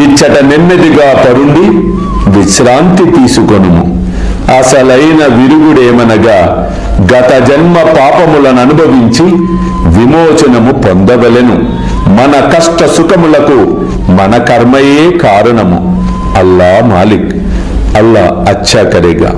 ఇచ్చట నెమ్మదిగా పరుండి విశ్రాంతి తీసుకొనుము. అసలైన విరుగుడేమనగా గత జన్మ పాపములను అనుభవించి విమోచనము పొందవలెను. మన కష్ట సుఖములకు మన కర్మయే కారణము. అల్లా మాలిక్. అల్లా అచ్చా కరేగా.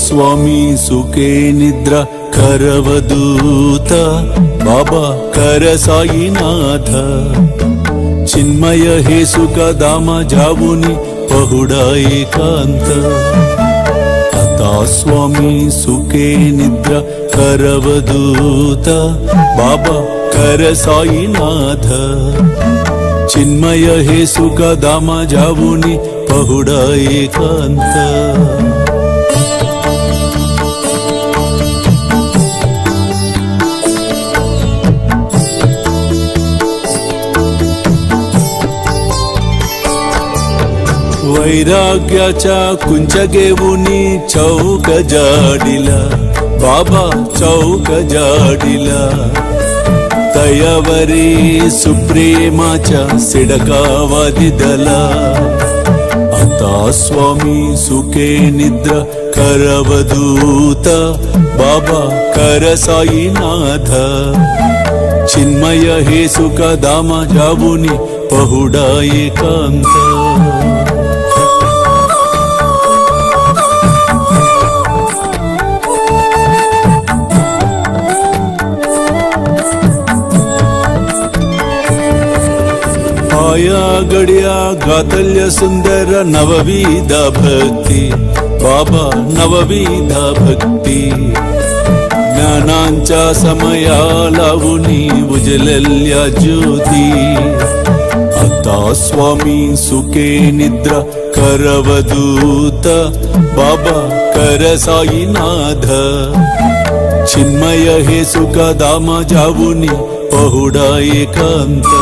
స్వామి సుఖే నిద్ర కరవదూత బాబా కర సాయినాథ చిన్మయ హే సుఖ దామ జావుని పహుడా ఏకాంత అతా స్వామి సుఖే నిద్ర కరవదూత బాబా కర సాయినాథ చిన్మయ హే సుఖ దామ జావుని పహుడా ఏకాంత वैराग्याच्या कुंचगेवुनी चौक जाडिला बाबा चौक जाडिला तयावरी सुप्रेमाच्या सिडकावा दिदला आता स्वामी सुखे निद्र करवदूत बाबा कर साईनाथ चिन्मय हे सुख दामा जावुनी पहुडा एकांत आया गड्या गातल्य सुंदर नवविधा भक्ती बाबा नवविधा भक्ती ज्ञानांच्या समया लावुनी उजलल्या ज्योती आता स्वामी सुखे निद्रा करवदूत बाबा कर साईनाथ चिन्मय हे सुख दामा जावुनी पहुडा एकांत